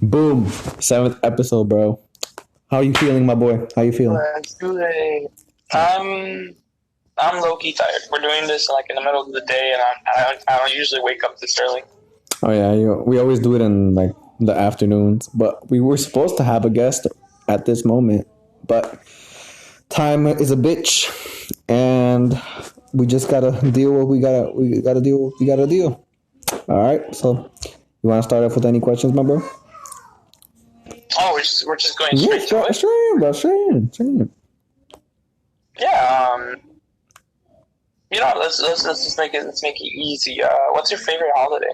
Boom. 7th episode, bro. How you feeling, my boy? How you feeling? Josue, I'm I'm low key tired. We're doing this like in the middle of the day, and I don't usually wake up this early. Oh yeah, we always do it in like the afternoons, but we were supposed to have a guest at this moment, but time is a bitch, and we just gotta deal with we gotta deal. All right, so you want to start off with any questions, my bro? Oh, we're just going Yeah, straight to it. straight in, bro, straight in. Yeah. Let's just make it easy. What's your favorite holiday?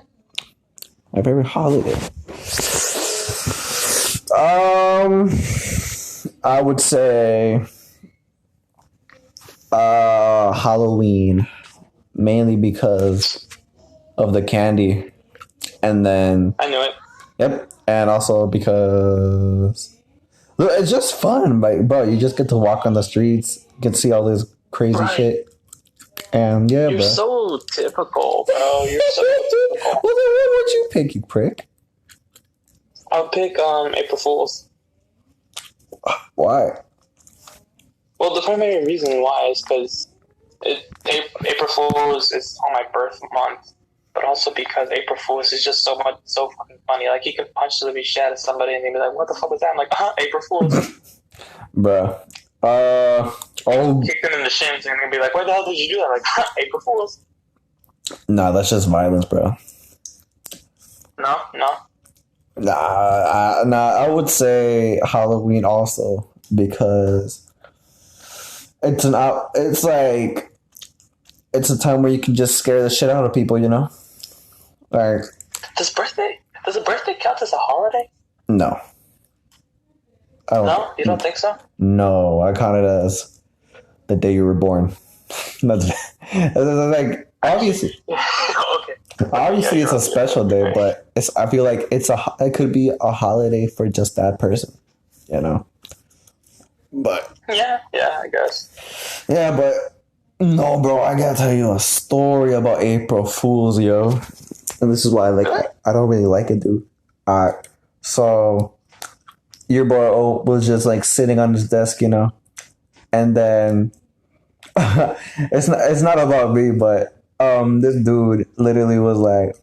My favorite holiday. Um, I would say Halloween, mainly because of the candy, and then I knew it. yep, and also because look, it's just fun, like bro. You just get to walk on the streets, get to see all this crazy Right. shit, and yeah, You're bro. so typical, bro. You're so typical. Well, then what would you pick, you prick? I'll pick April Fools. Why? Well, the primary reason why is because April Fools is on my birth month, but also because April Fools is just so fucking funny. Like, you can punch the living shit out of somebody and they'd be like, "What the fuck was that?" I'm like, April Fools." Bruh. Oh, Kick them in the shins and they'd be like, "Why the hell did you do that?" I'm like, April Fools. nah, that's just violence, bro. No, no. I would say Halloween also because it's like it's a time where you can just scare the shit out of people, you know? Like Does a birthday count as a holiday? no, I don't. No, you don't think so? No, I count it as the day you were born. That's like obviously. Okay. Obviously, Yeah, it's a special day, but I feel like it could be a holiday for just that person, you know. But Yeah, I guess. yeah, but no, bro, I gotta tell you a story about April Fools, yo. And this is why, like, Really? I don't really like it, dude. So your boy was just like sitting on his desk, you know, and then it's not about me, but this dude literally was like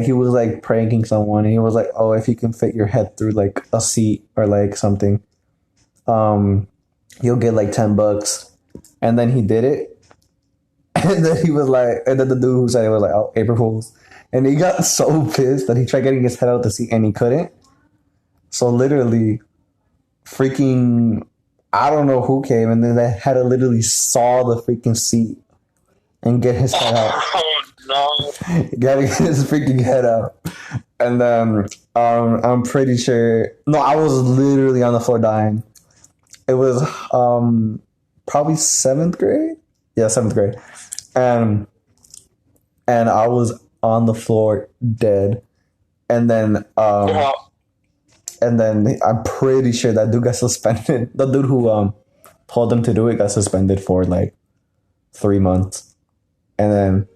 he was like pranking someone, and he was like, oh, if you can fit your head through like a seat or like something, um you'll get like $10. And then he did it. And then he was like, and then the dude who said it was like, oh, April Fools. And he got so pissed that he tried getting his head out the seat and he couldn't. So literally freaking I don't know who came, and then they had to literally saw the freaking seat and get his head out. Oh no. Gotta get his freaking head out. And then I'm pretty sure no, I was literally on the floor dying. It was probably 7th grade. Yeah, 7th grade. And I was on the floor dead. And then Yeah. I'm pretty sure that dude got suspended. The dude who told him to do it got suspended for like 3 months. And then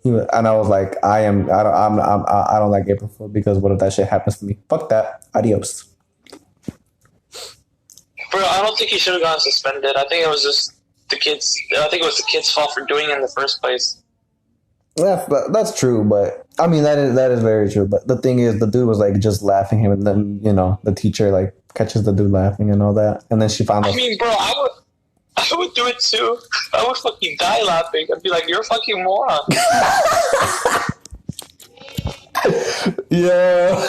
and I was like, I don't like April Fool because what if that shit happens to me? Fuck that. Adios. Bro, I don't think he should have gotten suspended. I think it was just the kids. I think it was the kids' fault for doing it in the first place. Yeah, that's true, but I mean that is very true. But the thing is, the dude was like just laughing him, and then the teacher like catches the dude laughing and all that, and then she found I out. mean, bro, I would do it too. I would fucking die laughing. I'd be like, "You're a fucking moron." Yeah.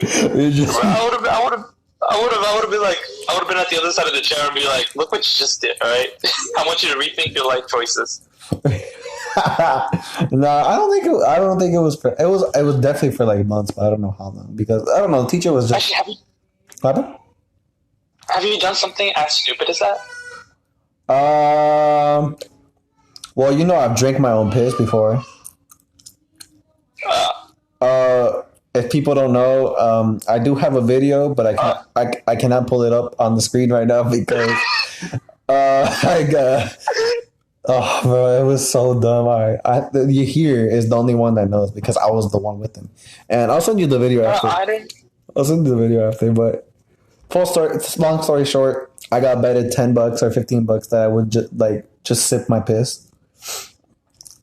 You just- Bro, I would have been like, I would have been at the other side of the chair and be like, "Look what you just did, all right? I want you to rethink your life choices." No, I don't think it was. It was definitely for like months, but I don't know how long because I don't know. The teacher was just. Actually, What happened? have you done something as stupid as that? Well, I've drank my own piss before. If people don't know, I do have a video, but I cannot pull it up on the screen right now because I got Oh, bro, it was so dumb. You here is the only one that knows because I was the one with him, and I'll send you the video after. I didn't. I'll send you the video after. But full story, long story short, I got betted $10 or $15 that I would just sip my piss,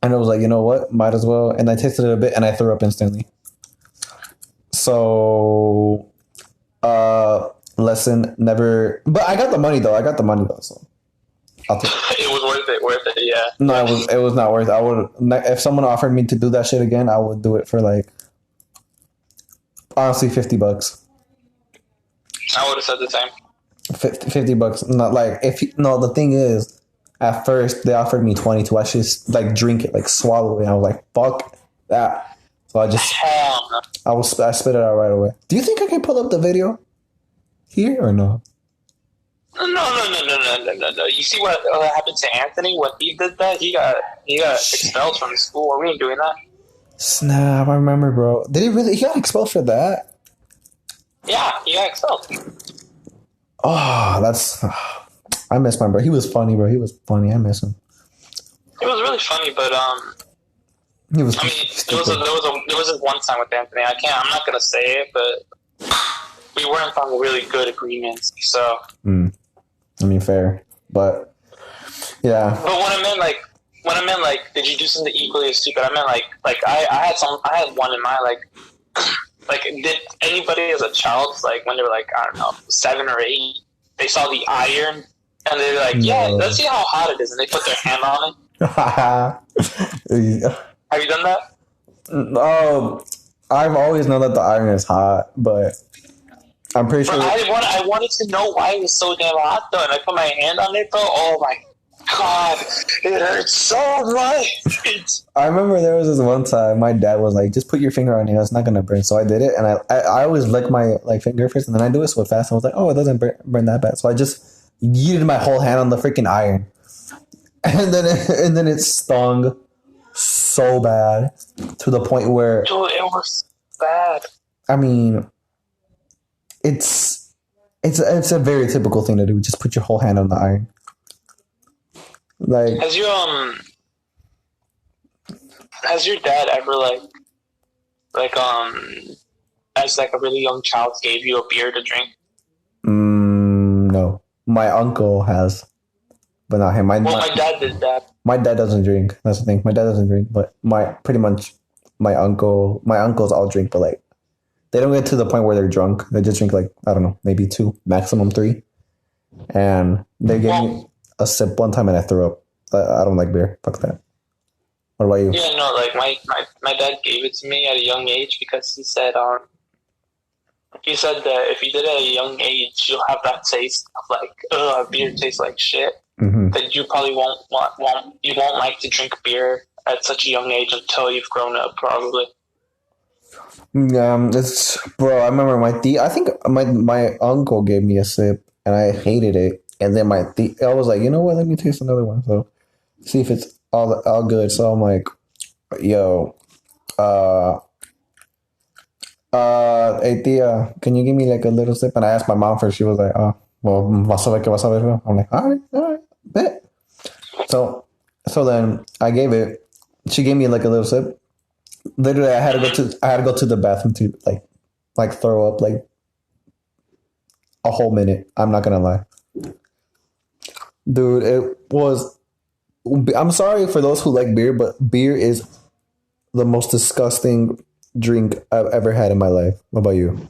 and I was like, you know what, might as well. And I tasted it a bit, and I threw up instantly. So, lesson never. But I got the money though. So I'll take it. It was worth it, yeah. No, it was not worth it. I would, if someone offered me to do that shit again, I would do it for like honestly $50. I would have said the same. $50. Not like no. The thing is, at first they offered me 20 to actually like drink it, like swallow it. And I was like, fuck that. So I just Hell no. I spit it out right away. Do you think I can pull up the video here or no? No. You see what happened to Anthony when he did that? He got expelled from the school. We ain't doing that. Snap! I remember, bro. Did he really? He got expelled for that? Yeah, he got expelled. Oh, that's. I miss my bro. He was funny, bro. He was funny. I miss him. It was really funny, but He was. I mean, there was one time with Anthony. I'm not gonna say it, but we weren't on really good agreements. So. I mean, fair, but yeah. But when I meant like, did you do something equally as stupid? I meant like I had one in mind, like did anybody as a child, like when they were like, I don't know, 7 or 8, they saw the iron and they're like, yeah, let's see how hot it is, and they put their hand on it. Have you done that? Oh, I've always known that the iron is hot, but I'm pretty sure. I wanted to know why it was so damn hot though, and I put my hand on it, bro. Oh my god, it hurts so much. I remember there was this one time my dad was like, "Just put your finger on it; it's not gonna burn." So I did it, and I always lick my finger first, and then I do it so fast. I was like, "Oh, it doesn't burn that bad." So I just yeeted my whole hand on the freaking iron, and then it stung so bad to the point where, dude, it was bad. I mean, it's a very typical thing to do. Just put your whole hand on the iron. Like, has your dad ever as like a really young child gave you a beer to drink? No, my uncle has, but not him. My dad did that. My dad doesn't drink. That's the thing. My dad doesn't drink, but my uncles all drink, but like they don't get to the point where they're drunk. They just drink like, I don't know, maybe 2, maximum 3. And they gave me a sip one time and I threw up. I don't like beer. Fuck that. What about you? Yeah, no, like my dad gave it to me at a young age because he said that if you did it at a young age, you'll have that taste of like, beer tastes like shit. Mm-hmm. That you probably won't like to drink beer at such a young age until you've grown up, probably. It's, bro. I remember I think my uncle gave me a sip and I hated it. And then I was like, you know what? Let me taste another one. So see if it's all good. So I'm like, yo, hey tia, can you give me like a little sip? And I asked my mom first. She was like, oh, well, vas a ver qué vas a ver. I'm like, all right, bet. So then I gave it. She gave me like a little sip. Literally, I had to go to the bathroom to like throw up like a whole minute. I'm not gonna lie, dude. It was. I'm sorry for those who like beer, but beer is the most disgusting drink I've ever had in my life. What about you?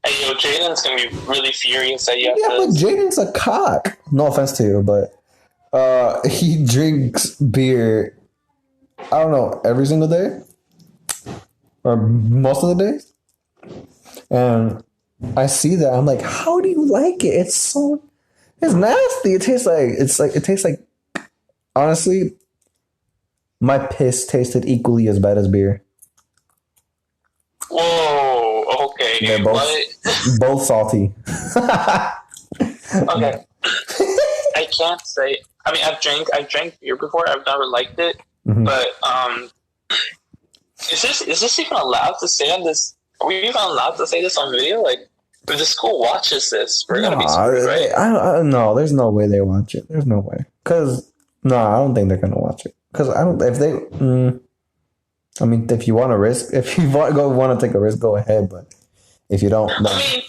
Hey, yo, Jaden's gonna be really furious at you. Yeah, but Jaden's a cock. No offense to you, but he drinks beer. I don't know, every single day or most of the days, and I see that. I'm like, how do you like it? It's nasty. It tastes like honestly, my piss tasted equally as bad as beer. Whoa, okay. They're both salty. Okay. I can't say. I mean, I've drank beer before. I've never liked it. Mm-hmm. But is this even allowed to say on this? Are we even allowed to say this on video? Like, if the school watches this, we're gonna be screwed, right? I don't know. There's no way they watch it. There's no way. Cause No, I don't think they're gonna watch it because I don't. If they, I mean, if you want to risk, if you want to take a risk, go ahead. But if you don't, then I mean,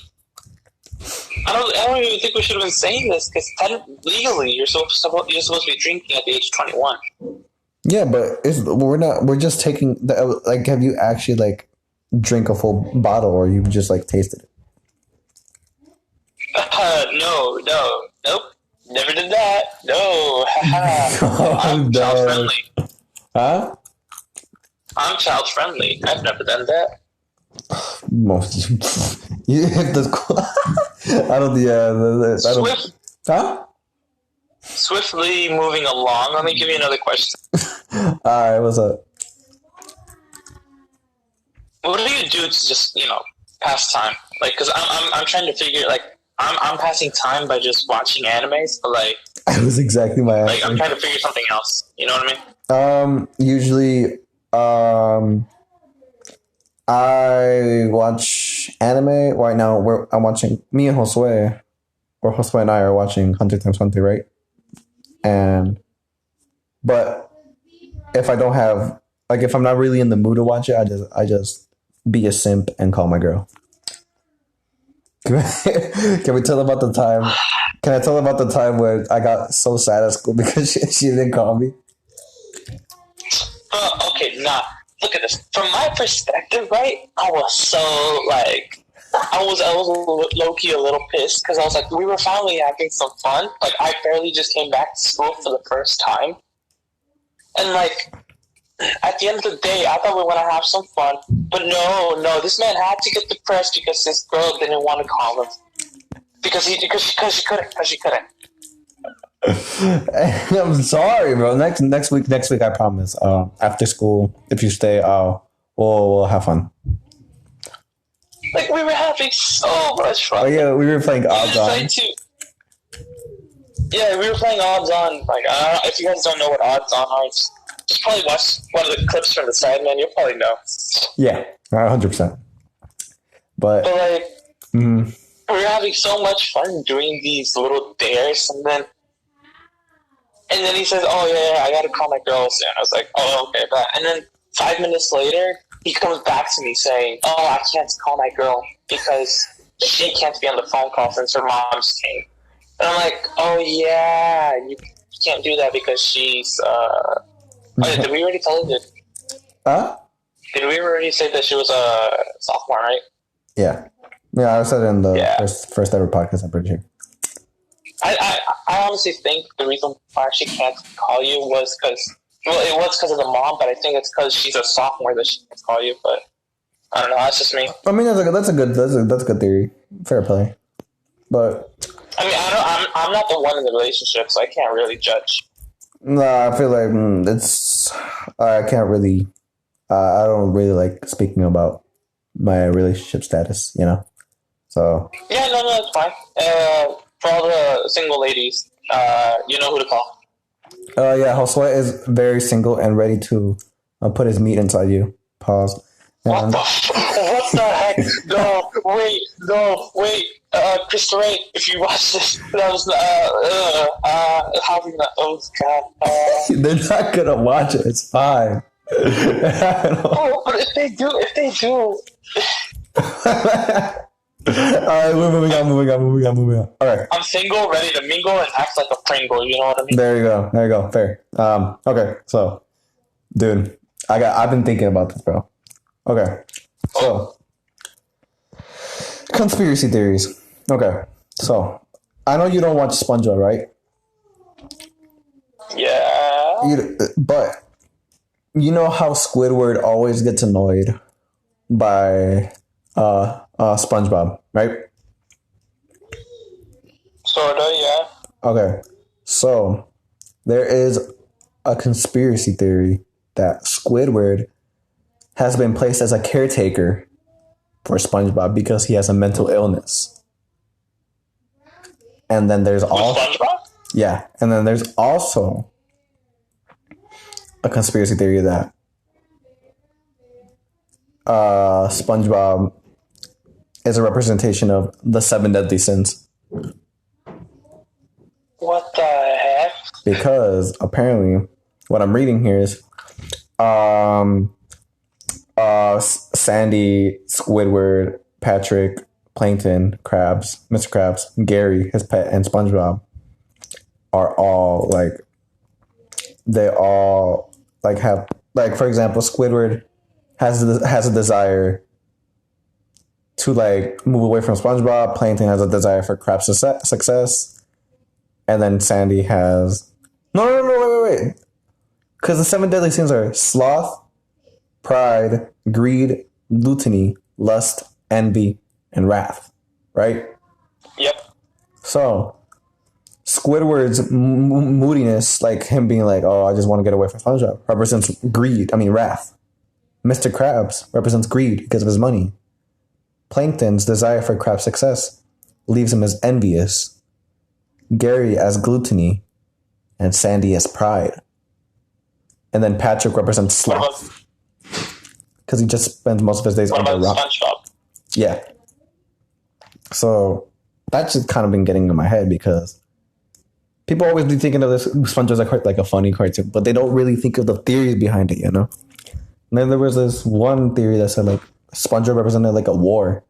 I don't even think we should have been saying this because legally you're supposed to be drinking at the age of 21. yeah, but we're not. We're just taking the like. Have you actually like drink a full bottle, or you just like tasted it? No, nope, never did that. No, I'm child no. friendly. Huh? I'm child friendly. I've never done that. Most you hit the. I don't. Yeah, I don't. Huh? Swiftly moving along. Let me give you another question. All right, what's up? What do you do to just pass time? Like, because I'm trying to figure like I'm passing time by just watching animes, but like That was exactly my answer. like I'm trying to figure something else. You know what I mean? Usually, I watch anime right now. I'm watching me and Josue, or Josue and I are watching Hunter x Hunter, right? But if I don't have like if I'm not really in the mood to watch it, I just be a simp and call my girl. Can we tell about the time? Can I tell about the time where I got so sad at school because she didn't call me? Okay, nah. Look at this. From my perspective, right? I was so like, I was low key a little pissed because I was like, we were finally having some fun. Like, I barely just came back to school for the first time, and like, at the end of the day, I thought we were gonna have some fun, but no, this man had to get depressed because this girl didn't want to call him because she couldn't. I'm sorry, bro. Next week, I promise. After school, if you stay, we'll have fun. Like we were having so much fun. Oh yeah, we were playing odds on. Yeah, we were playing odds on. Like, if you guys don't know what odds on are, just probably watch one of the clips from the side, man. You'll probably know. Yeah, 100%. But like, we were having so much fun doing these little dares, and then he says, "Oh yeah, I gotta call my girl soon." I was like, "Oh okay," and then 5 minutes later, he comes back to me saying, "Oh, I can't call my girl because she can't be on the phone call since her mom's came." And I'm like, "Oh yeah, you can't do that because she's." Did we already tell her? Huh? Did we already say that she was a sophomore, right? Yeah, I said it in the first ever podcast. I'm pretty sure. I honestly think the reason why she can't call you was because it was because of the mom, but I think it's because she's a sophomore that she can't call you. But I don't know. That's just me. I mean, that's a good theory. Fair play. But I mean, I'm not the one in the relationship, so I can't really judge. No, I feel like it's. I can't really. I don't really like speaking about my relationship status. So. Yeah, no, it's fine. For all the single ladies, you know who to call. Yeah, Josue is very single and ready to put his meat inside you. Pause. What the heck? No, wait. Christopher, if you watch this, that was how we not? Oh God. They're not gonna watch it. It's fine. Oh, but if they do. Alright, we're moving on. Alright. I'm single, ready to mingle, and act like a Pringle, you know what I mean? There you go. Fair. Okay, so dude, I've been thinking about this, bro. Okay. So conspiracy theories. Okay. So I know you don't watch SpongeBob, right? Yeah. But you know how Squidward always gets annoyed by SpongeBob, right? Sorta, yeah. Okay. So there is a conspiracy theory that Squidward has been placed as a caretaker for SpongeBob because he has a mental illness. And then there's also SpongeBob? Yeah, and then there's also a conspiracy theory that SpongeBob is a representation of the 7 deadly sins. What the heck? because apparently what I'm reading here is um Sandy, Squidward, Patrick, Plankton, Krabs, Mr. Krabs, Gary, his pet, and SpongeBob are all like they all like have like for example, Squidward has a desire to like move away from SpongeBob. Plankton has a desire for Krabs' success, and then Sandy has wait. Because the seven deadly sins are sloth, pride, greed, gluttony, lust, envy, and wrath. Right? Yep. So Squidward's moodiness, like him being like, "Oh, I just want to get away from SpongeBob," represents greed. I mean, wrath. Mr. Krabs represents greed because of his money. Plankton's desire for Krabs' success leaves him as envious. Gary as gluttony, and Sandy as pride. And then Patrick represents sloth because he just spends most of his days on the rock. SpongeBob? Yeah. So that's just kind of been getting in my head because people always be thinking of this SpongeBob as like a funny cartoon, but they don't really think of the theories behind it, you know? And then there was this one theory that said like SpongeBob represented like a war.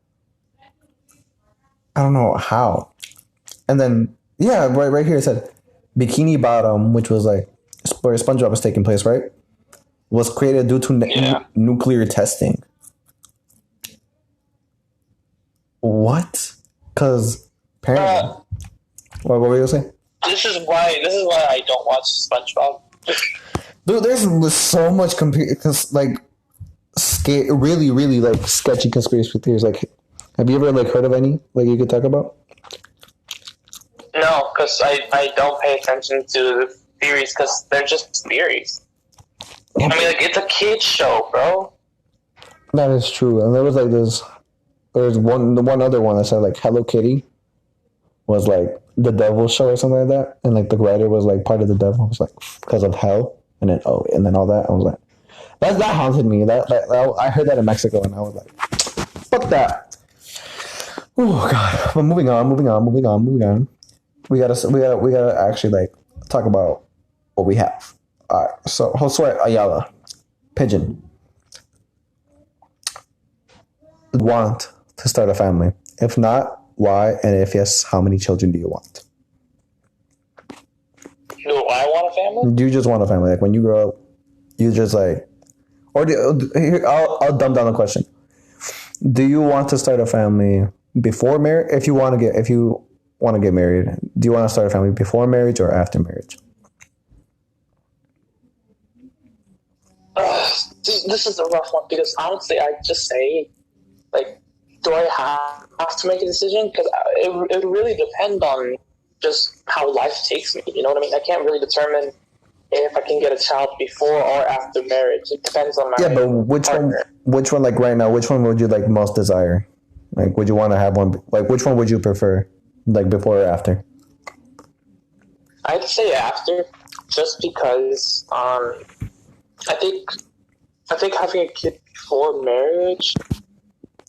I don't know how. And then, yeah, right here it said Bikini Bottom, which was like where SpongeBob was taking place, right? Was created due to nuclear testing. What? Because apparently, what were you saying? This is why I don't watch SpongeBob. Dude, there's so much like really, really like sketchy conspiracy theories. Like, have you ever like heard of any like you could talk about? No, because I don't pay attention to the theories because they're just theories. I mean, like it's a kids show, bro. That is true. And there was like this. There's one other one that said like Hello Kitty was like the devil show or something like that, and like the writer was like part of the devil. It was like because of hell, and then all that. I was like, that haunted me. That I heard that in Mexico, and I was like, fuck that. Oh god. But moving on. We gotta actually like talk about what we have. All right. So Josue Ayala, pigeon, want to start a family. If not, why? And if yes, how many children do you want? Do I want a family? Do you just want a family? Like when you grow up, you just like, I'll dumb down the question. Do you want to start a family before marriage? If you want to get married, do you want to start a family before marriage or after marriage? This is a rough one because honestly, I just say, like, do I have to make a decision? Because it would really depend on just how life takes me. You know what I mean? I can't really determine if I can get a child before or after marriage. It depends on my but partner. Which one, like right now, which one would you like most desire? Like, would you want to have one? Like, which one would you prefer, like before or after? I'd say after, just because I think having a kid before marriage,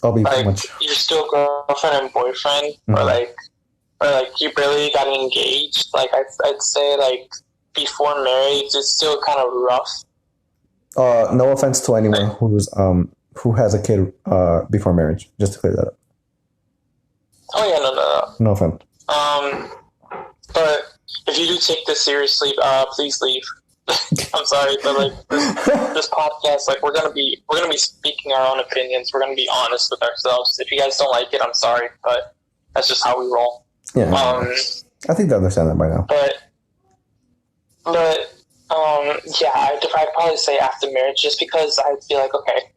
like you're still girlfriend and boyfriend, or like you barely got engaged. Like I'd say like before marriage, it's still kind of rough. No offense to anyone who has a kid before marriage. Just to clear that up. Oh yeah, no. No offense. But if you do take this seriously, please leave. I'm sorry, but like this podcast, like we're gonna be speaking our own opinions. We're gonna be honest with ourselves. If you guys don't like it, I'm sorry, but that's just how we roll. Yeah, I think they understand that by now. Yeah, I'd probably say after marriage, just because I'd be like, okay,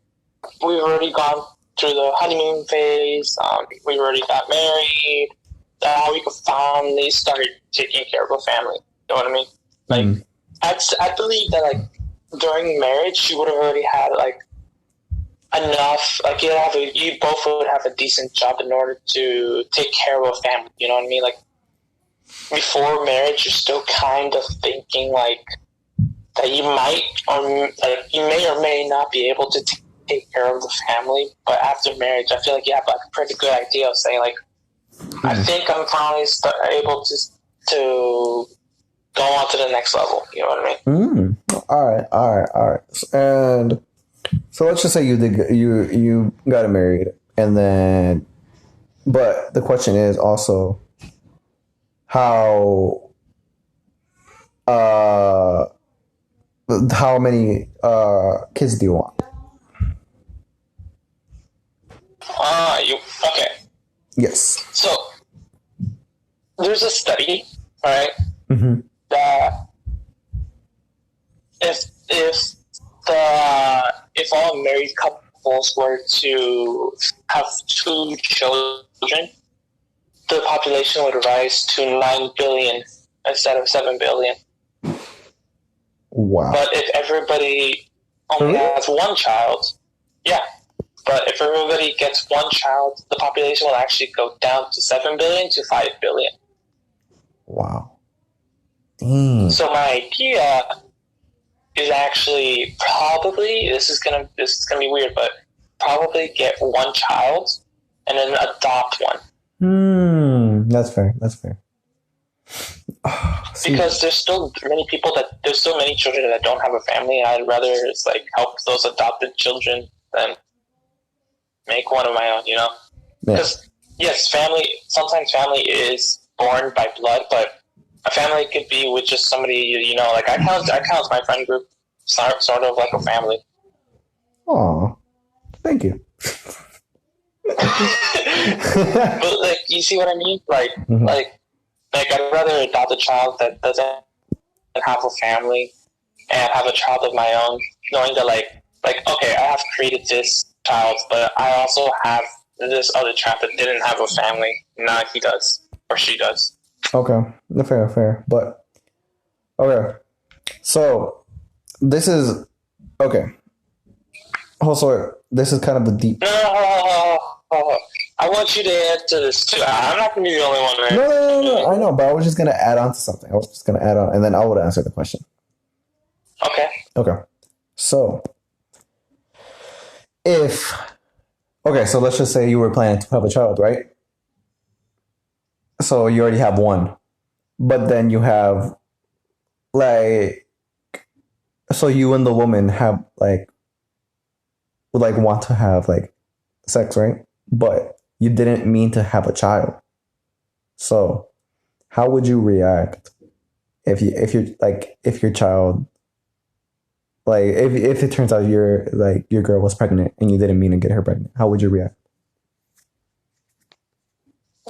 we've already gone through the honeymoon phase. We already got married. Now we could finally start taking care of a family. You know what I mean? Like. I believe that like during marriage you would have already had like enough, like you both would have a decent job in order to take care of a family. You know what I mean? Like before marriage, you're still kind of thinking like that you might you may or may not be able to take care of the family. But after marriage, I feel like you have like a pretty good idea of saying like, I think I'm finally able to go on to the next level. You know what I mean? All right. And so let's just say you got married, and then, but the question is also how uh how many kids do you want? You okay? Yes. So there's a study, right? Mm-hmm. That if all married couples were to have 2 children, the population would rise to 9 billion instead of 7 billion. Wow. But if everybody only has one child, yeah. But if everybody gets one child, the population will actually go down to 7 billion to 5 billion. Wow. Dang. So my idea is actually probably this is gonna be weird, but probably get one child and then adopt one. That's fair. Because there's still many children that don't have a family, and I'd rather just like help those adopted children than make one of my own. You know, because yes, sometimes family is born by blood, but a family could be with just somebody, you know, like I count my friend group sort of like a family. Oh, thank you. But like, you see what I mean? Like, like I'd rather adopt a child that doesn't have a family and have a child of my own, knowing that like okay, I have created this child, but I also have this other child that didn't have a family. Now he does or she does. Okay, fair. But okay, so this is okay. Also, this is kind of the deep. No. I want you to answer this too. I'm not going to be the only one, right? No. I know, but I was just going to add on to something. And then I would answer the question. Okay. So, so let's just say you were planning to have a child, right? So you already have one, but then you have so you and the woman have would want to have sex, right? But you didn't mean to have a child. So how would you react if your child, if it turns out your girl was pregnant and you didn't mean to get her pregnant? How would you react?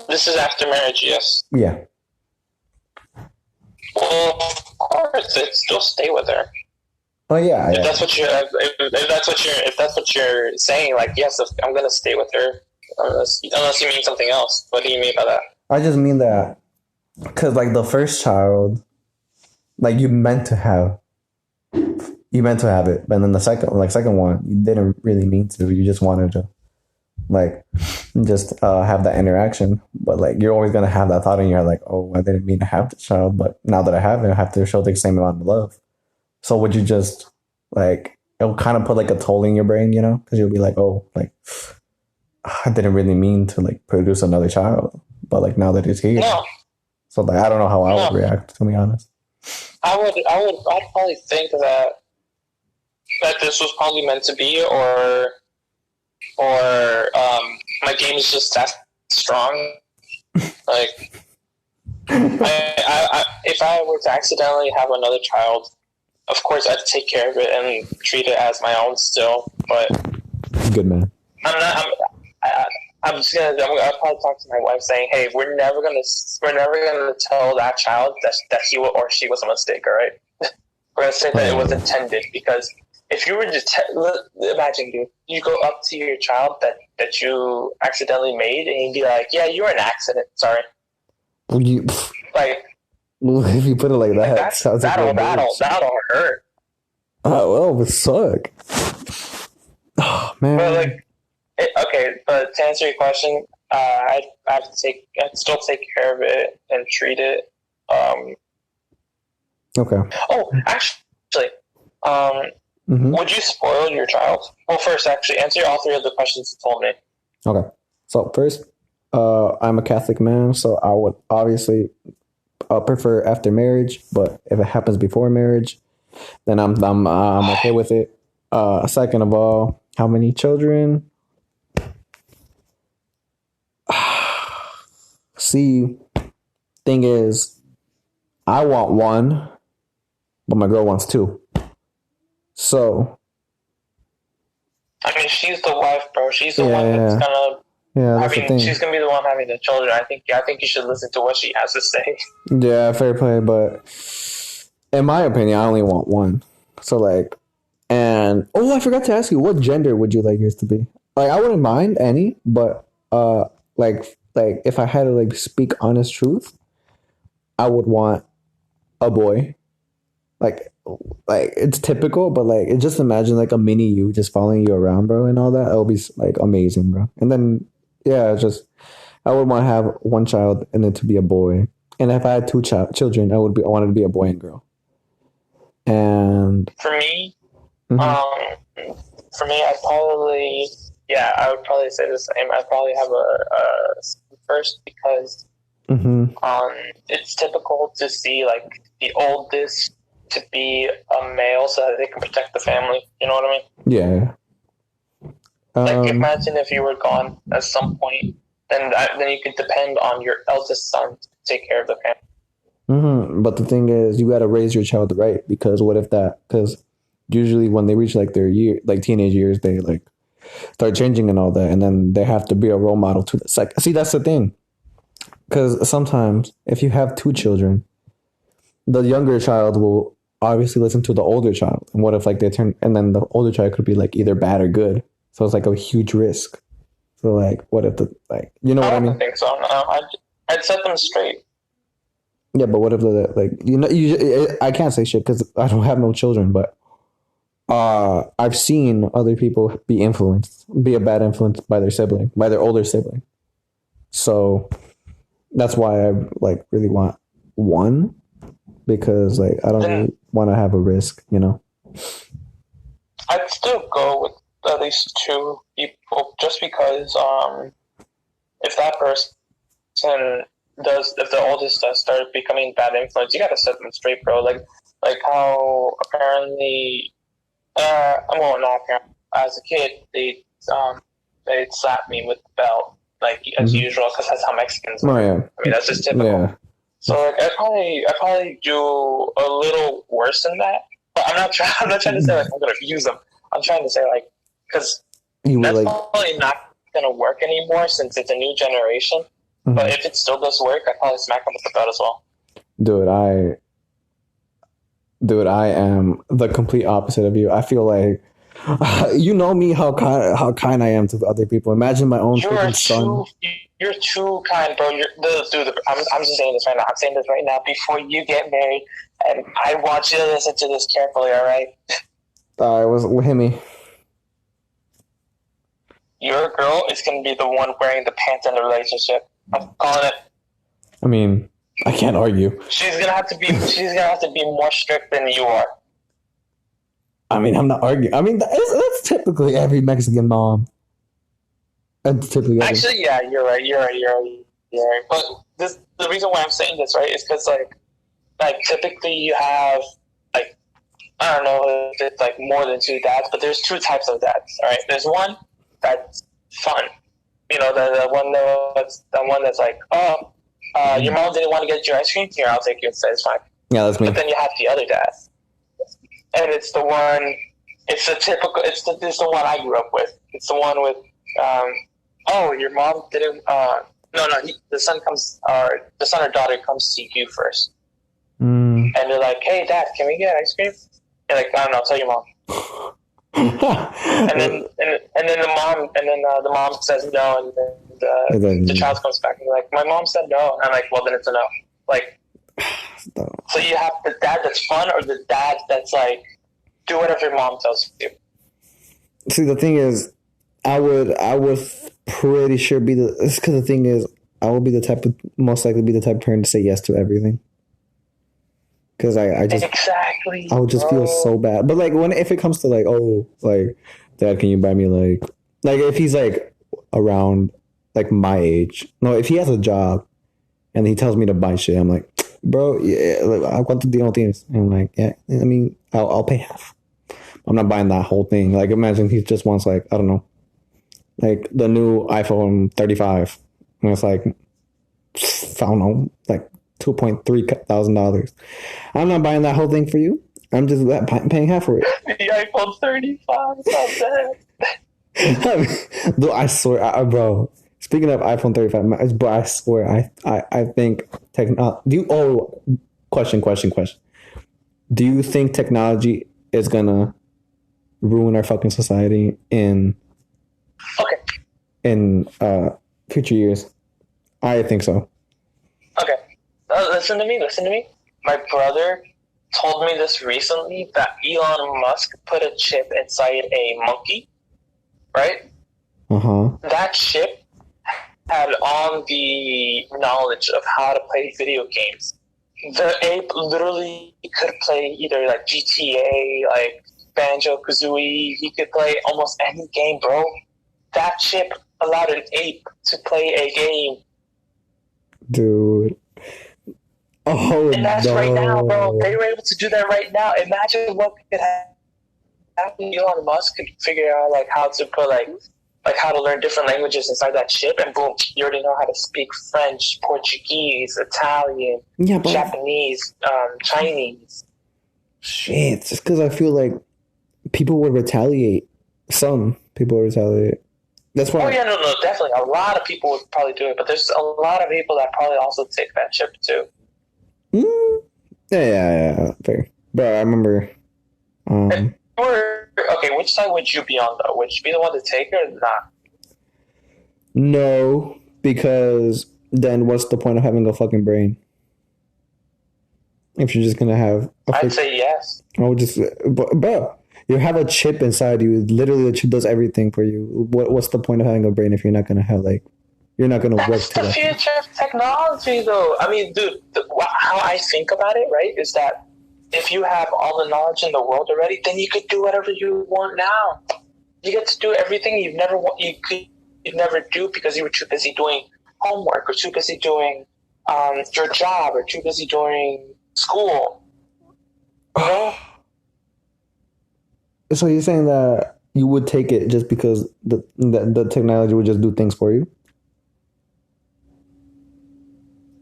This is after marriage, yes. Yeah. Well, of course, I'd still stay with her. Oh yeah. If that's what you're saying, like, yes, I'm gonna stay with her, unless you mean something else. What do you mean by that? I just mean that because the first child, you meant to have it, but then the second one you didn't really mean to. You just wanted to have that interaction, but you're always gonna have that thought in your head, oh, I didn't mean to have the child, but now that I have it, I have to show the same amount of love. So would you just it'll kind of put a toll in your brain, you know, because you'll be I didn't really mean to produce another child, but now that it's here, no. So I don't know how I would react, to be honest. I'd probably think that this was probably meant to be, or my game is just that strong. If I were to accidentally have another child, of course I'd take care of it and treat it as my own still. But good man. I'll probably talk to my wife saying, "Hey, we're never gonna tell that child that he or she was a mistake. All right, we're gonna say that it was intended, because if you were to imagine, dude, you go up to your child that you accidentally made, and you'd be like, yeah, you were an accident. Sorry." If you put it like that, that'll hurt. Oh well, it would suck. Oh man. But but to answer your question, I'd still take care of it and treat it. Okay. Oh, actually, would you spoil your child? Well, first, actually, answer all 3 of the questions you told me. Okay. So first, I'm a Catholic man, so I would obviously I'll prefer after marriage, but if it happens before marriage, then I'm okay with it. Second of all, how many children? See, thing is, I want one, but my girl wants two. So I mean, she's the wife, bro. She's the yeah, one that's gonna. yeah, I that's the mean, thing. she's gonna be the one having the children. I think you should listen to what she has to say. Yeah, fair play, but in my opinion, I only want one. So like, and oh, I forgot to ask you, what gender would you like yours to be? Like, I wouldn't mind any, but like if I had to like speak honest truth, I would want a boy. Like, like it's typical, but like, just imagine like a mini you just following you around, bro, and all that. It'll be like amazing, bro. And then yeah, just I would want to have one child and then to be a boy. And if I had two children, I wanted to be a boy and girl. And For me, mhm. I probably, yeah, I would probably say the same. I'd probably have a first because Mm-hmm. it's typical to see like the oldest to be a male so that they can protect the family. You know what I mean? Yeah. Like imagine if you were gone at some point, then you could depend on your eldest son to take care of the family. Mm-hmm. But the thing is, you got to raise your child right, because what if that? Because usually when they reach like their like teenage years, they like start changing and all that, and then they have to be a role model to the like. See, that's the thing. Because sometimes if you have two children, the younger child will obviously listen to the older child, and what if like they turn, and then the older child could be like either bad or good. So it's like a huge risk. So like, what if the like, you know what I I don't mean? think so. No, I'd set them straight. Yeah, but what if the like, you know, I can't say shit because I don't have no children, but I've seen other people be a bad influence by their sibling, by their older sibling. So that's why I like really want one, because like I don't Then really want to have a risk, you know. I'd still go with at least two people, just because if that person if the oldest does start becoming bad influence, you gotta set them straight, bro. Like how apparently, well, not apparently, as a kid they'd slap me with the belt, like as Mm-hmm. usual, because that's how Mexicans Oh are. yeah, I mean, that's just typical. yeah. So like I probably do a little worse than that. But I'm not trying to say like I'm gonna use them. I'm trying to say like because You would that's like, probably not gonna work anymore since it's a new generation. mm-hmm. But if it still does work, I'd probably smack them with the belt as well. dude, I am the complete opposite of you. I feel like you know me, how kind I am to other people. Imagine my own freaking son. You're too kind, bro. I'm just saying this right now. I'm saying this right now before you get married, and I want you to listen to this carefully. All right. It was hit me. Your girl is going to be the one wearing the pants in the relationship. I'm calling it. I mean, I can't argue. She's gonna have to be more strict than you are. I mean, I'm not arguing. I mean, that's typically every Mexican mom. That's typically Actually, yeah, you're right. But the reason why I'm saying this, right, is because like typically you have like I don't know if it's like more than two dads, but there's two types of dads. All right, there's one that's fun. You know, the one that's like, oh, your mom didn't want to get you ice cream. Here, I'll take you instead. It's fine. Yeah, that's me. But then you have the other dad, and it's the one. It's the typical. It's the one I grew up with. It's the one with, oh, your mom didn't. No, the son or daughter comes to seek you first, and they're like, hey, Dad, can we get ice cream? You're like, I don't know. Tell your mom. and then the mom says no, and then the child comes back and you're like, my mom said no, and I'm like, well then it's a no. Like, so you have the dad that's fun or the dad that's like, do whatever your mom tells you. See, the thing is, I would pretty sure be because the thing is, I would be the type of most likely be the type of parent to say yes to everything. Because I just exactly, I would just feel so bad. But like if it comes to like, oh, like, Dad, can you buy me like if he's like around like my age, no, if he has a job and he tells me to buy shit, I'm like, bro. Yeah, like, I want the deal things, and like, yeah, I mean, I'll pay half. I'm not buying that whole thing. Like, imagine he just wants like I don't know, like the new iPhone 35, and it's like I don't know, like $2,300. I'm not buying that whole thing for you. I'm just paying half for it. The iPhone 35, not bad. Though I swear, bro. Speaking of iPhone 35, bro, I swear, I think technology. Question. Do you think technology is gonna ruin our fucking society Okay. in future years? I think so. Okay. Listen to me. My brother told me this recently that Elon Musk put a chip inside a monkey, right? That chip had all the knowledge of how to play video games. The ape literally could play either like GTA, like Banjo-Kazooie. He could play almost any game, bro. That chip allowed an ape to play a game. Dude. Oh, and that's right now, bro. They were able to do that right now. Imagine what could happen. Elon Musk could figure out like how to put like how to learn different languages inside that chip, and boom, you already know how to speak French, Portuguese, Italian, Japanese, Chinese. Shit, just because I feel like people would retaliate. Some people would retaliate. That's why. Oh yeah, no, definitely. A lot of people would probably do it, but there's a lot of people that probably also take that chip too. Yeah, fair. But I remember. Okay, which side would you be on though? Would you be the one to take it or not? No, because then what's the point of having a fucking brain? If you're just gonna have, I'd say yes. I would just, bro, you have a chip inside you. Literally, the chip does everything for you. What's the point of having a brain if you're not gonna have like, you're not gonna work? That's the future of technology, though. I mean, dude, how I think about it, right, is that if you have all the knowledge in the world already, then you could do whatever you want now. You get to do everything you could never do because you were too busy doing homework or too busy doing your job or too busy doing school. You know? So you're saying that you would take it just because the technology would just do things for you?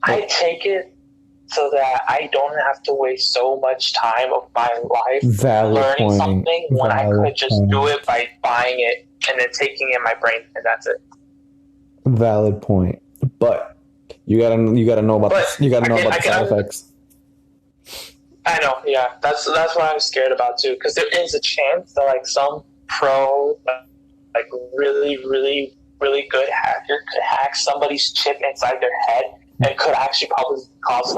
I take it so that I don't have to waste so much time of my life learning something when I could just do it by buying it and then taking it in my brain, and that's it. Valid point, but you gotta know about the side effects. I know, yeah. That's what I'm scared about too, because there is a chance that like some pro, like really, really, really good hacker could hack somebody's chip inside their head and could actually probably cause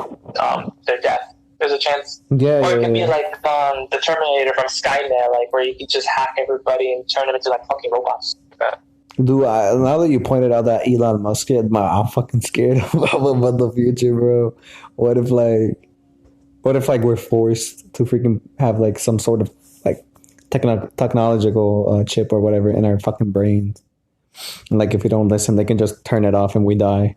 their death. There's a chance. Yeah, or it could be like the Terminator from Skynet, like where you could just hack everybody and turn them into like fucking robots. Dude, now that you pointed out that Elon Musk, I'm fucking scared about the future, bro. What if we're forced to freaking have like some sort of like technological chip or whatever in our fucking brains, and like if we don't listen, they can just turn it off and we die.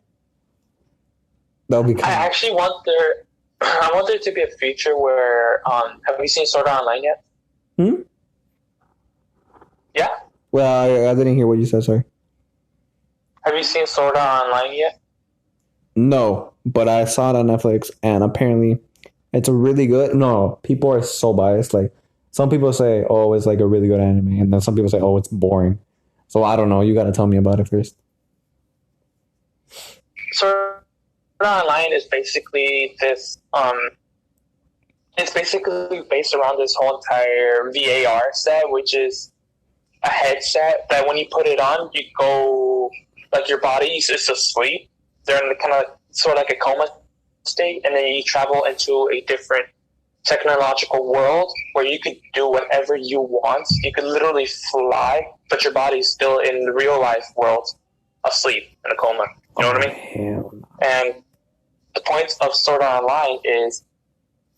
That'll be. I actually want there to be a feature where have you seen Sword Art Online yet? Yeah. Well, I didn't hear what you said. Sorry. Have you seen Sword Art Online yet? No, but I saw it on Netflix, and apparently, it's a really good. No, people are so biased. Like some people say, "Oh, it's like a really good anime," and then some people say, "Oh, it's boring." So I don't know. You got to tell me about it first. Sword Art Online is basically this. It's basically based around this whole entire VAR set, which is a headset that when you put it on, you go like your body is asleep. They're in the kind of sort of like a coma state, and then you travel into a different technological world where you could do whatever you want. You could literally fly, but your body's still in the real life world, asleep in a coma. You know what I mean? Hell no. And the point of Sword Art Online is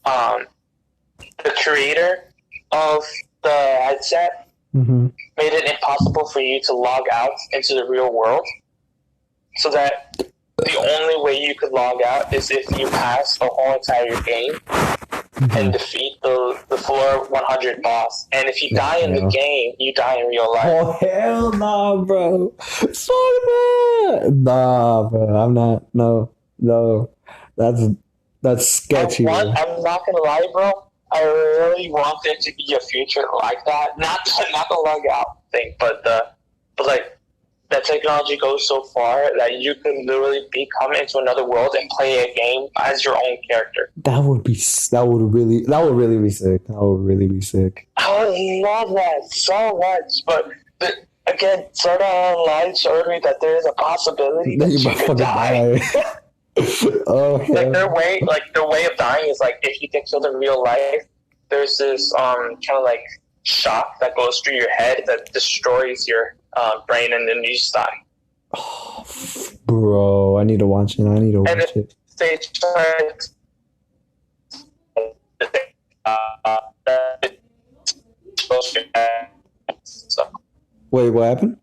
the creator of the headset made it impossible for you to log out into the real world, so that the only way you could log out is if you pass the whole entire game and defeat the floor 100 boss. And if you die in the game, you die in real life. Oh hell nah, bro. Fuck that. Nah, bro. I'm not. No. That's sketchy. I'm not gonna lie, bro. I really want there to be a future like that. Not the log out thing, but like that technology goes so far that you can literally come into another world and play a game as your own character. That would really be sick. That would really be sick. I would love that so much, but again, Sword Art Online showed me that there is a possibility that you could die. Oh, yeah. Their way of dying is like if you get killed in real life, there's this kind of like shock that goes through your head that destroys your brain, and then you just die. Oh, bro, I need to watch it. And if they try Wait, what happened?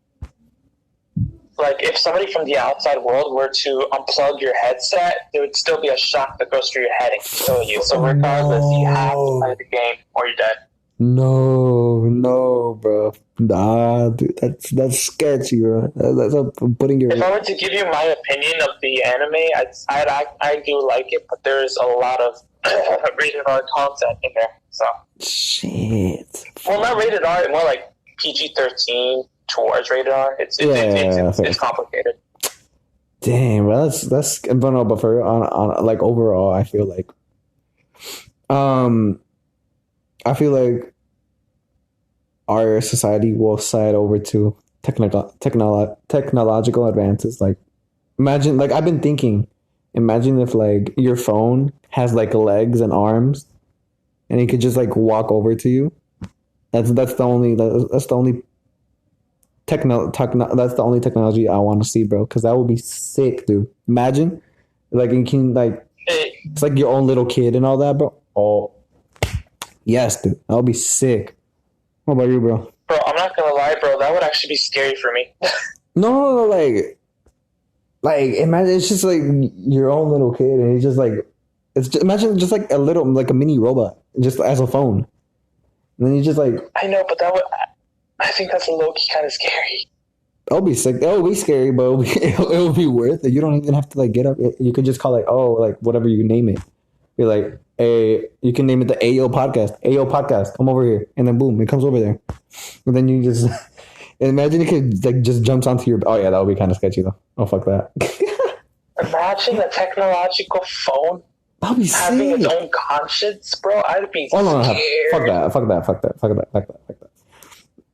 Like, if somebody from the outside world were to unplug your headset, there would still be a shock that goes through your head and kill you. So regardless, you have to play the game or you're dead. No, bro. Nah, dude, that's sketchy, bro. That's putting your... If I were to give you my opinion of the anime, I do like it, but there's a lot of rated R content in there. So shit. Well, not rated R, more like PG-13 towards rated R. It's complicated. Damn, bro, that's but no, but for on like overall, I feel like our society will side over to technological advances. Like, imagine, like, I've been thinking, imagine if like your phone has like legs and arms, and it could just like walk over to you. That's the only technology I want to see, bro. Because that would be sick, dude. Imagine, like, you can like, it's like your own little kid and all that, bro. Oh, yes, dude. That would be sick. What about you, bro? Bro, I'm not gonna lie, bro. That would actually be scary for me. No, like imagine it's just like your own little kid, and he's just like, imagine just like a little, like a mini robot, just as a phone, and then you just like. I know, but I think that's a low key kind of scary. That'll be sick. That'll be scary, but it'll be worth it. You don't even have to like get up. You could just call like, oh, like whatever you name it. You're like, hey, you can name it the AO podcast. AO podcast, come over here, and then boom, it comes over there. And then you just imagine it could like just jumps onto your. Oh yeah, that would be kind of sketchy though. Oh fuck that. Imagine a technological phone that'd be having sick. its own conscience, bro. I'd be scared. No. Fuck that.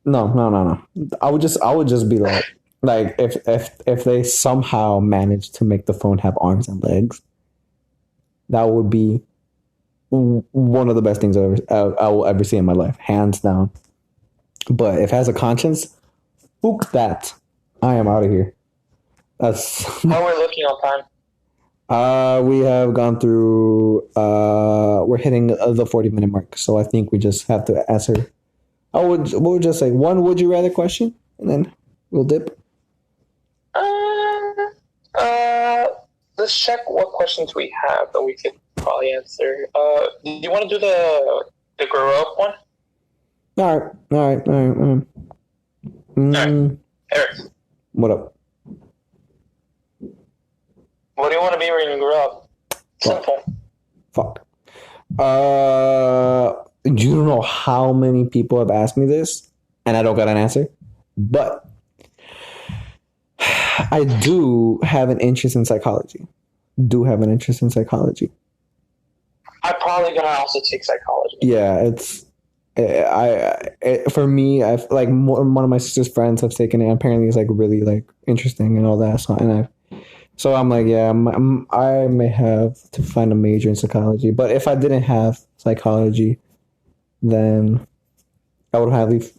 No. I would just be like if they somehow managed to make the phone have arms and legs, that would be one of the best things I will ever see in my life, hands down. But if it has a conscience, book that. I am out of here. That's how we're looking on time. We have gone through. We're hitting the 40-minute mark, so I think we just have to answer. We'll just say one would you rather question, and then we'll dip. Let's check what questions we have that we could probably answer. Do you want to do the grow up one? All right. All right. Eric, what up? What do you want to be when you grow up? Simple. Fuck. You don't know how many people have asked me this, and I don't got an answer. But I do have an interest in psychology. I'm probably gonna also take psychology. Yeah, it's. For me, I've like one of my sister's friends have taken it. Apparently, it's like really like interesting and all that. So I'm like, yeah, I may have to find a major in psychology. But if I didn't have psychology, then I would have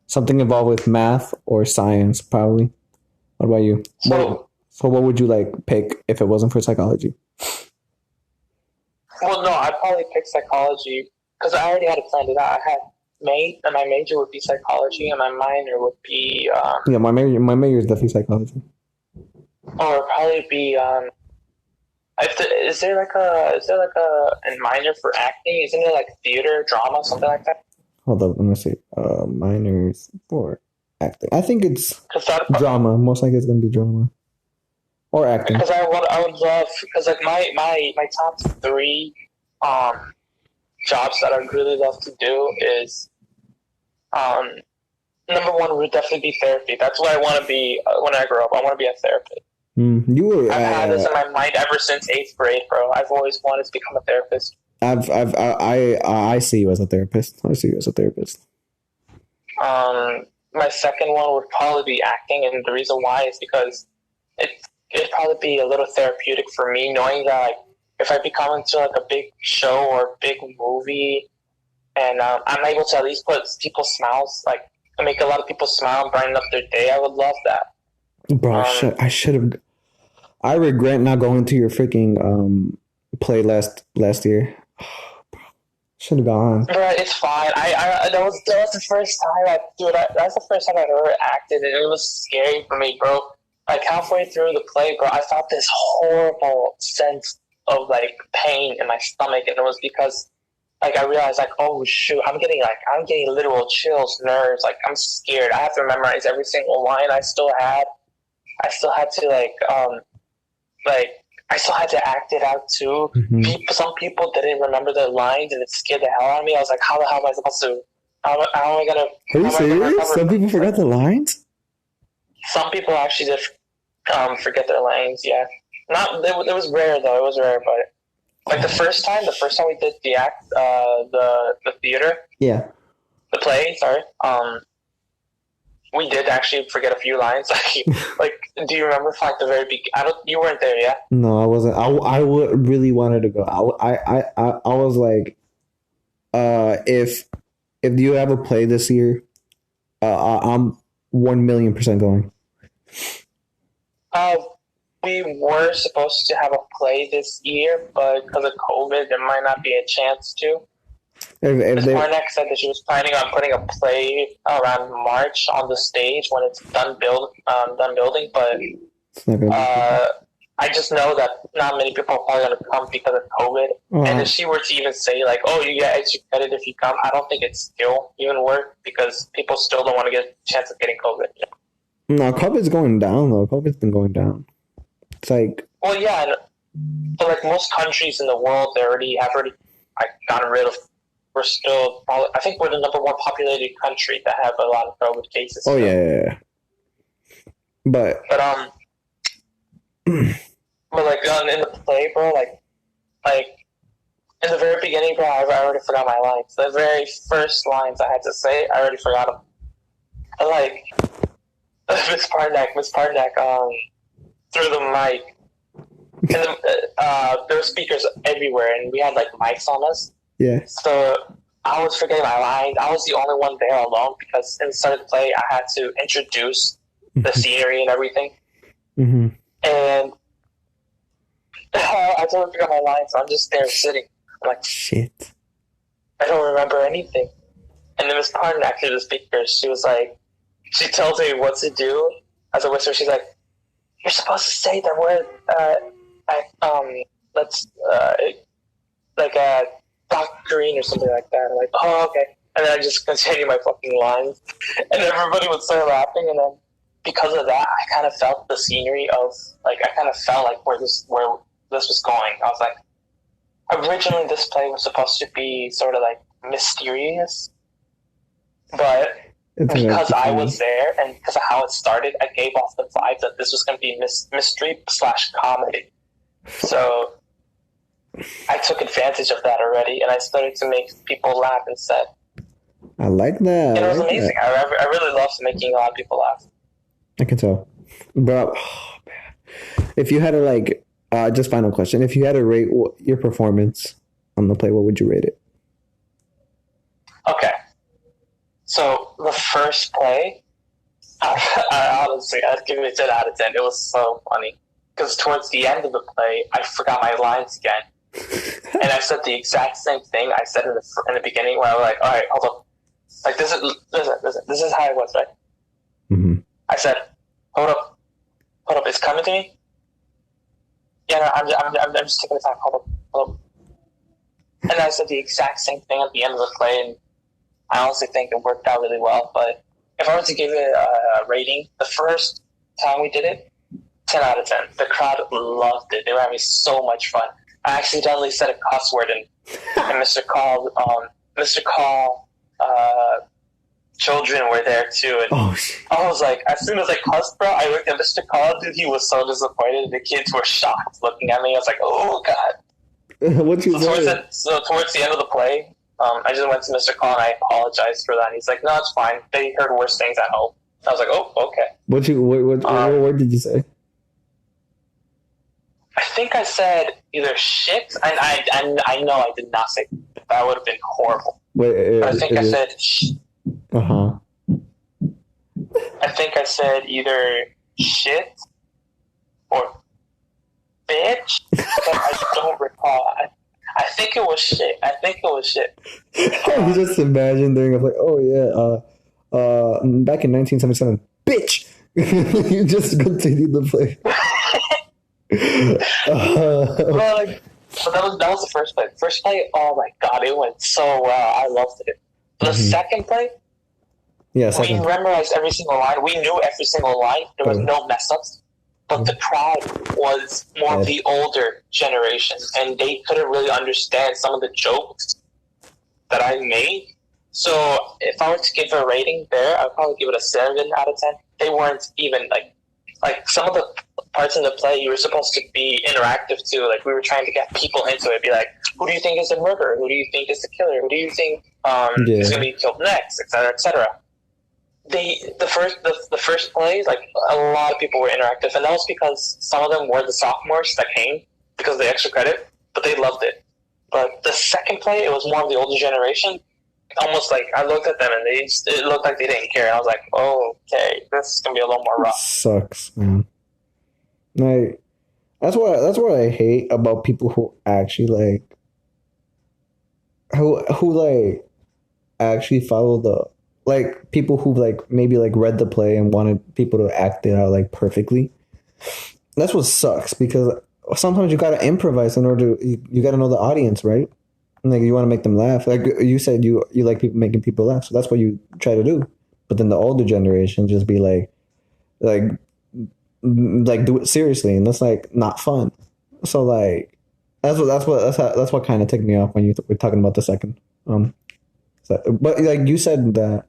something involved with math or science, probably. What about you? So what would you like pick if it wasn't for psychology? Well, no, I'd probably pick psychology because I already had it planned it out. I had my major would be psychology, and my minor would be. Yeah, my major is definitely psychology. or probably be is there like a minor for acting? Isn't it like theater, drama, something like that? Hold up, let me see. Minors for acting. I think it's Because that drama. Most likely it's gonna be drama or acting. because I would love because like my top three jobs that I'd really love to do is um number one would definitely be therapy. That's what I want to be when I grow up. I want to be a therapist. You were. I've had this in my mind ever since eighth grade, bro. I've always wanted to become a therapist. I see you as a therapist. I see you as a therapist. My second one would probably be acting, and the reason why is because it'd probably be a little therapeutic for me, knowing that like if I become into like a big show or a big movie, and I'm able to at least put people smiles, like make a lot of people smile and brighten up their day. I would love that. Bro, I should have. I regret not going to your freaking play last year. Should have gone. Bro, it's fine. That was the first time that's the first time I've ever acted, and it was scary for me, bro. Like halfway through the play, bro, I felt this horrible sense of like pain in my stomach, and it was because like I realized like, oh shoot, I'm getting literal chills, nerves, like I'm scared. I have to memorize every single line I still had to like I still had to act it out too. Some people didn't remember their lines, and it scared the hell out of me. I was like, how the hell am I supposed to? How am I gonna? Are you serious? Some people forgot the lines. Some people actually did forget their lines. Yeah, it was rare though. It was rare, but like the first time we did the act, the theater, yeah, the play. Sorry, we did actually forget a few lines. Like, do you remember from like the very beginning? You weren't there, yeah? No, I wasn't. I would really wanted to go. I was like, if you have a play this year, I'm 1,000,000% going. We were supposed to have a play this year, but because of COVID, there might not be a chance to. Ms. Parnack said that she was planning on putting a play around March on the stage when it's done building, but I just know that not many people are probably going to come because of COVID. And if she were to even say like, "Oh, you get extra credit if you come," I don't think it's still even work because people still don't want to get a chance of getting COVID. No, COVID's going down though. COVID's been going down. It's like, well, yeah, but like most countries in the world, they have already like gotten rid of. We're still, I think we're the number one populated country that have a lot of COVID cases. Oh, yeah. But like in the play, bro, like in the very beginning, bro, I already forgot my lines. The very first lines I had to say, I already forgot them. And like Miss Parnack, through the mic, and there were speakers everywhere, and we had like mics on us. Yeah. So I was forgetting my lines. I was the only one there alone because in the start of the play, I had to introduce the scenery and everything. Mm-hmm. And I totally forgot my lines. So I'm just there sitting. I'm like, shit. I don't remember anything. And then Miss Parton, actually, the speaker, she tells me what to do as a whisper. She's like, "You're supposed to say the word, Dr. Green or something like that." I'm like, "Oh, okay." And then I just continue my fucking lines, and everybody would start laughing. And then because of that, I kind of felt the scenery of I kind of felt like where this was going. I was like, originally this play was supposed to be sort of like mysterious, but because I was there and because of how it started, I gave off the vibe that this was going to be mystery/comedy. So I took advantage of that already, and I started to make people laugh instead. I like that. And it was amazing. I really loved making a lot of people laugh. I can tell. But, oh, man. If you had to, just final question. If you had to rate your performance on the play, what would you rate it? Okay. So, the first play, I honestly, I'd give it a 10 out of 10. It was so funny. Because towards the end of the play, I forgot my lines again. And I said the exact same thing I said in the beginning, where I was like, all right, hold up. Like, this is how it was, right? Mm-hmm. I said, hold up, it's coming. happened to me? Yeah, no, I'm just taking the time. Hold up. And I said the exact same thing at the end of the play, and I honestly think it worked out really well. But if I were to give it a rating, the first time we did it, 10 out of 10. The crowd loved it. They were having so much fun. I accidentally said a cuss word, and Mr. Call, children were there too. And I was like, as soon as I cussed, bro, I looked at Mr. Call, dude. He was so disappointed. The kids were shocked looking at me. I was like, oh god. What you say? Towards the end of the play, I just went to Mr. Call and I apologized for that. And he's like, no, it's fine. They heard worse things at home. I was like, oh, okay. What word did you say? I think I said either shit, and I know I did not say that. Would have been horrible. Wait, but I think I said. I think I said either shit or bitch, but I don't recall. I think it was shit. I just imagine doing like, oh yeah, back in 1977, bitch. You just continue the play. So that was the first play. First play, oh my god, it went so well. I loved it. The second play, we memorized every single line. We knew every single line. There was no mess ups. But the crowd was more of the older generation, and they couldn't really understand some of the jokes that I made. So if I were to give a rating there, I'd probably give it a 7 out of 10. They weren't even like some of the parts in the play you were supposed to be interactive to. Like we were trying to get people into it. Be like, who do you think is the murderer? Who do you think is the killer? Who do you think is going to be killed next? Etc. Etc. The first play, like a lot of people were interactive, and that was because some of them were the sophomores that came because of the extra credit, but they loved it. But the second play, it was more of the older generation. Almost like I looked at them and it looked like they didn't care. And I was like, oh, okay, this is gonna be a little more rough. Sucks, man. Like that's what I hate about people who actually like who like actually follow the. Like, people who, like, maybe, like, read the play and wanted people to act it out, like, perfectly. That's what sucks, because sometimes you gotta improvise in order to, you gotta know the audience, right? And, like, you want to make them laugh. Like, you said you like people making people laugh, so that's what you try to do. But then the older generation just be like, do it seriously, and that's, like, not fun. So, like, that's what kind of ticked me off when you were talking about the second. But, like, you said that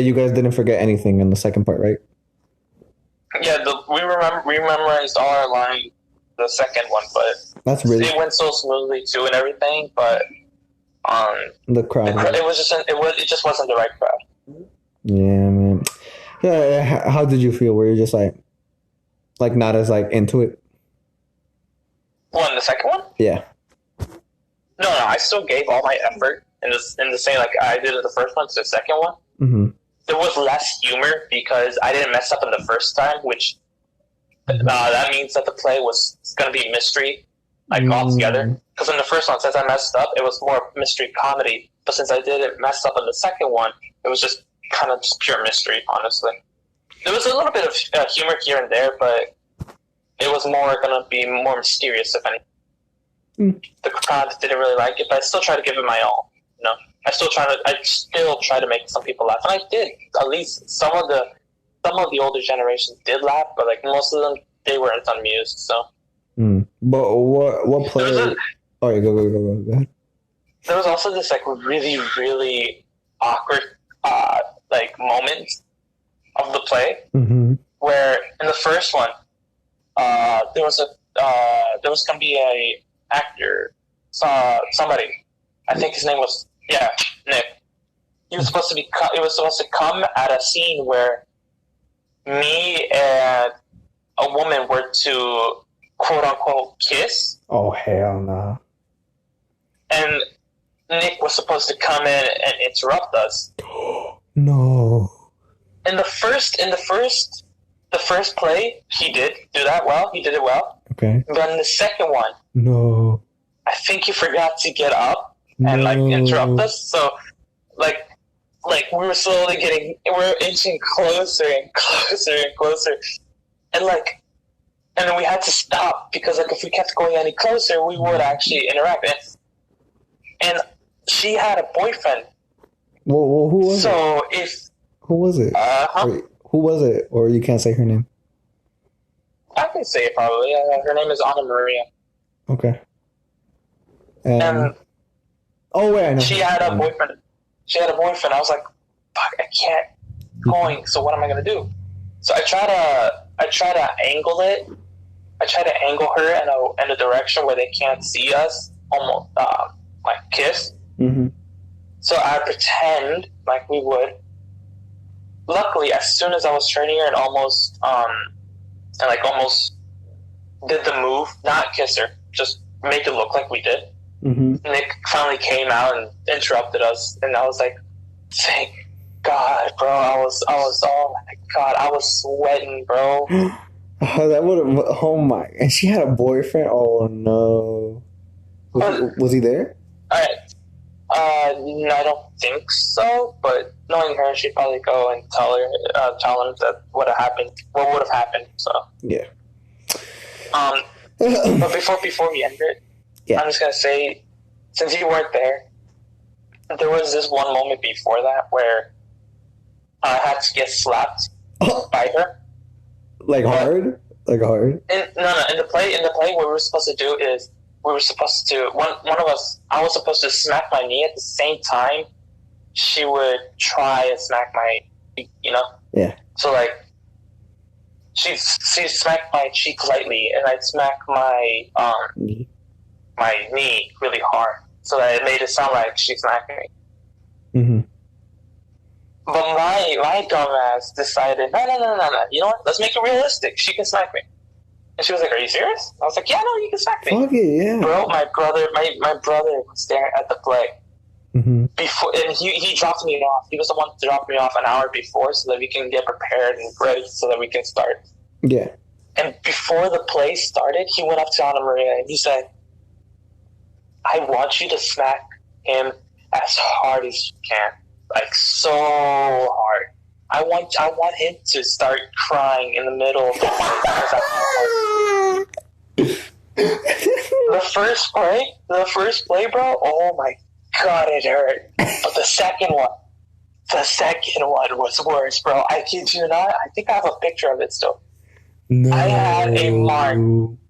you guys didn't forget anything in the second part, right? Yeah, we memorized all our lines the second one, but it went so smoothly too and everything. But the crowd, it just wasn't the right crowd. Yeah, man. Yeah, how did you feel? Were you just like not as like into it? Well, in the second one? Yeah. No, I still gave all my effort in the same like I did in the first one to the second one. Mm-hmm. There was less humor because I didn't mess up in the first time, which that means that the play was going to be mystery, altogether. Because in the first one, since I messed up, it was more mystery comedy. But since I didn't mess up in the second one, it was just kind of just pure mystery, honestly. There was a little bit of humor here and there, but it was more going to be more mysterious, if anything. The crowd didn't really like it, but I still try to give it my all. You know, I still try to make some people laugh, and I did. At least some of the older generation did laugh, but like most of them, they weren't amused. So, but what play? Oh, yeah, go ahead. There was also this like really really awkward like moment of the play where in the first one there was gonna be a actor, somebody. I think his name was Nick. He was supposed to come at a scene where me and a woman were to quote unquote kiss. Oh hell no! And Nick was supposed to come in and interrupt us. No. In the first play, he did do that well. He did it well. Okay. But in the second one, no. I think he forgot to get up and like interrupt us. So, like we were slowly we're inching closer and closer and closer. and and then we had to stop because like if we kept going any closer, we would actually interact. And she had a boyfriend. Well, who was it? So if Who was it? Wait, who was it? Or you can't say her name. I can say it probably. Her name is Anna Maria. Okay. And oh wait, I know. She had a boyfriend. I was like, fuck, I can't going. So what am I gonna do? So I try to angle it. I try to angle her in a direction where they can't see us, almost like kiss. Mm-hmm. So I pretend like we would. Luckily, as soon as I was turning her and almost did the move, not kiss her, just make it look like we did. Mm-hmm. Nick finally came out and interrupted us, and I was like, "Thank God, bro!" I was, oh my God, I was sweating, bro. That would have. Oh my! And she had a boyfriend. Oh no! Was he there? No, I don't think so. But knowing her, she'd probably go and tell him that what would have happened. So yeah. But before we end it, yeah. I'm just gonna say, since you weren't there was this one moment before that where I had to get slapped by her. Like hard? Like hard? In the play, what we were supposed to do is one of us. I was supposed to smack my knee at the same time. She would try and smack my, Yeah. So like, she smacked my cheek lightly, and I'd smack my my knee really hard, so that it made it sound like she smacked me. Mm-hmm. But my dumbass decided, no. You know what? Let's make it realistic. She can smack me. And she was like, "Are you serious?" I was like, "Yeah, no, you can smack me." Fuck it, yeah. Bro, my brother was there at the play. Mm-hmm. And he dropped me off. He was the one to drop me off an hour before so that we can get prepared and ready so that we can start. Yeah. And before the play started, he went up to Anna Maria and he said, "I want you to smack him as hard as you can. Like, so hard. I want him to start crying in the middle of the play." The first play, bro, oh my God, it hurt. But the second one was worse, bro. I kid you not. I think I have a picture of it still. No. I had a mark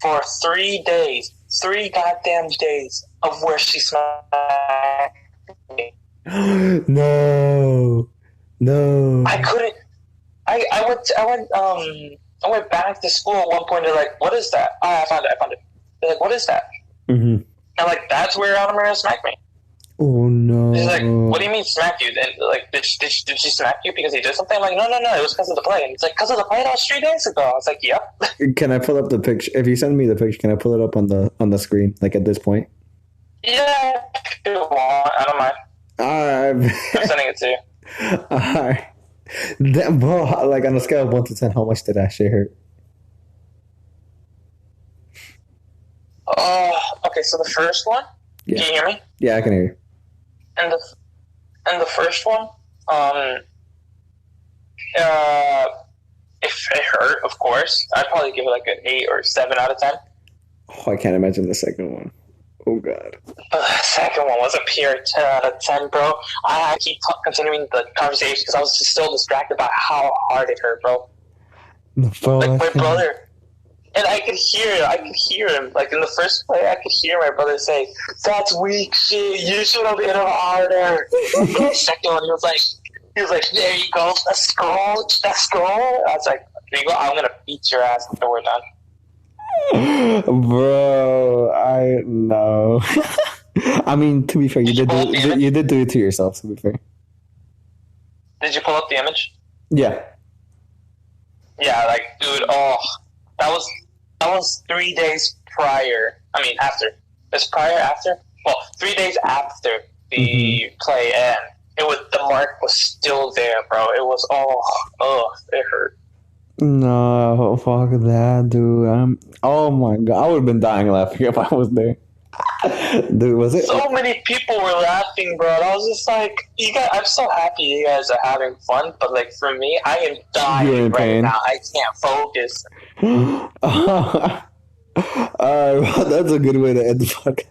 for 3 days, 3 goddamn days of where she smacked me. No. I couldn't. I went back to school at one point. They're like, "What is that?" Oh, I found it. They're like, "What is that?" Mm-hmm. And like, that's where Anna Maria smacked me. Oh no. She's like, "What do you mean smack you?" Then like, did she smack you because he did something? I'm like, no, it was because of the play. And it's like, because of the play, that was 3 days ago. I was like, yep. Can I pull up the picture? If you send me the picture, can I pull it up on the screen? Like at this point? Yeah, if you want. I don't mind. Alright. I'm sending it to you. Alright. Bro, like on a scale of 1 to 10, how much did that shit hurt? Okay, so the first one, yeah. Can you hear me? Yeah, I can hear you. And the first one, if it hurt, of course, I'd probably give it like an 8 or 7 out of 10. Oh, I can't imagine the second one. Oh God. But the second one was a pure 10 out of 10, bro. I keep continuing the conversation because I was just still distracted by how hard it hurt, bro. Like my brother, and I could hear him. Like in the first play, I could hear my brother say, "That's weak shit. You should have hit him harder." The second one, he was like, "There you go. Let's go. I was like, "There you go. I'm gonna beat your ass after we're done." Bro, I know. I mean, to be fair, you did do it to yourself. To be fair. Did you pull up the image? Yeah. Yeah, like, dude. Oh, that was 3 days prior. I mean, after. It's prior, after. Well, 3 days after the play, and the mark was still there, bro. It was it hurt. No, fuck that, dude. Oh my God, I would have been dying laughing if I was there. Dude, was it? So many people were laughing, bro. And I was just like, you guys, I'm so happy you guys are having fun, but like for me, I am You're in dying right pain. now. I can't focus. Well, that's a good way to end the podcast.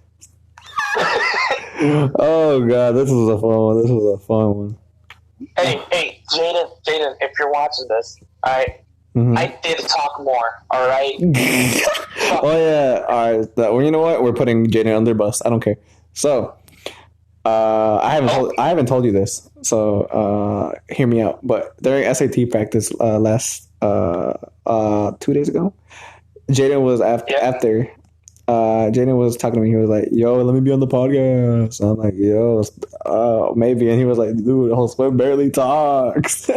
Oh god, this was a fun one. This was a fun one. Hey, Jaden, if you're watching this, I did talk more. All right. Oh yeah. All right. Well, you know what? We're putting Jaden under bus. I don't care. So, I haven't told you this. So, hear me out. But during SAT practice last 2 days ago, Jaden was after. Jaden was talking to me. He was like, "Yo, let me be on the podcast." I'm like, "Yo, maybe." And he was like, "Dude, Josue barely talks."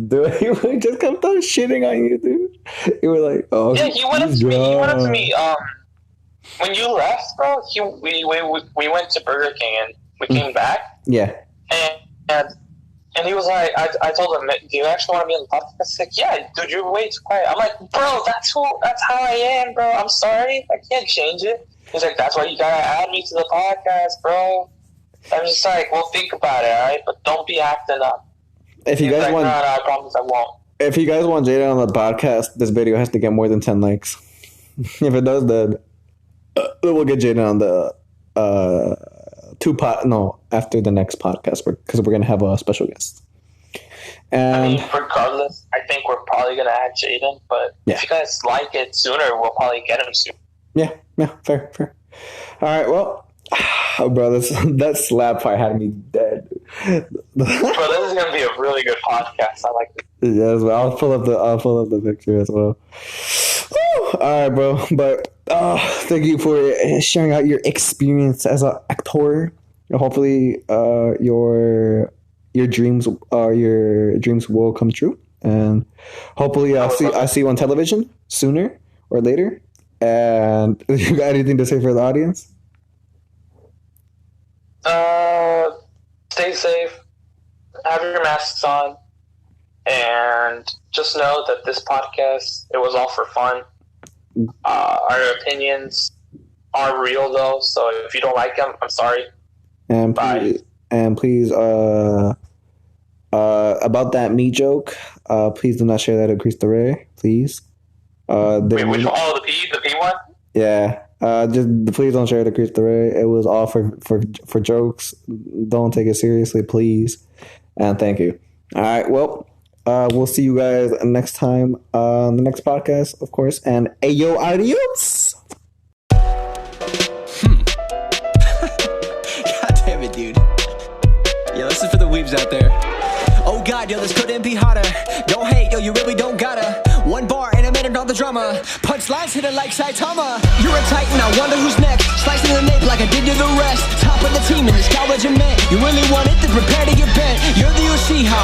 Dude, he would just kept on shitting on you, dude. He was like, "Oh, yeah." He went up to me. He went up to me. When you left, bro, we went to Burger King and we came back. Yeah. And he was like, I told him, "Do you actually want to be on the podcast?" He's like, "Yeah, dude, you're way too quiet." I'm like, "Bro, that's how I am, bro. I'm sorry, I can't change it." He's like, "That's why you gotta add me to the podcast, bro." I'm just like, "Well, think about it, all right? But don't be acting up." If you guys want, no, I promise I won't. If you guys want Jaden on the podcast, this video has to get more than 10 likes. If it does, then we'll get Jaden on the after the next podcast, because we're gonna have a special guest. And I mean, regardless, I think we're probably gonna add Jaden. But if you guys like it sooner, we'll probably get him soon. Yeah, fair. All right, well, bro, that slap fight had me dead. Bro, this is gonna be a really good podcast. I like it. Yes, I'll pull up the picture as well. All right, bro. But thank you for sharing out your experience as an actor. Hopefully, your dreams will come true, and hopefully, I see you on television sooner or later. And you got anything to say for the audience? Stay safe. Have your masks on. And just know that this podcast, it was all for fun. Our opinions are real, though. So if you don't like them, I'm sorry. And please, about that me joke, please do not share that at Cristo Rey, please. Wait, which one? Oh, the P one? Yeah. Just please don't share it to Cristo Rey. It was all for jokes. Don't take it seriously, please. And thank you. All right. Well, we'll see you guys next time on the next podcast, of course. And ayo, adios. God damn it, dude. Yeah, this is for the weebs out there. Oh God, yo, this couldn't be hotter. Don't hate, yo, you really don't gotta. One bar and a minute on the drama. Punchlines hit it like Saitama. You're a titan, I wonder who's next. Slicing the nape like I did to the rest. Top of the team in this college and men. You really want it, then prepare to get bent. You're the UC, how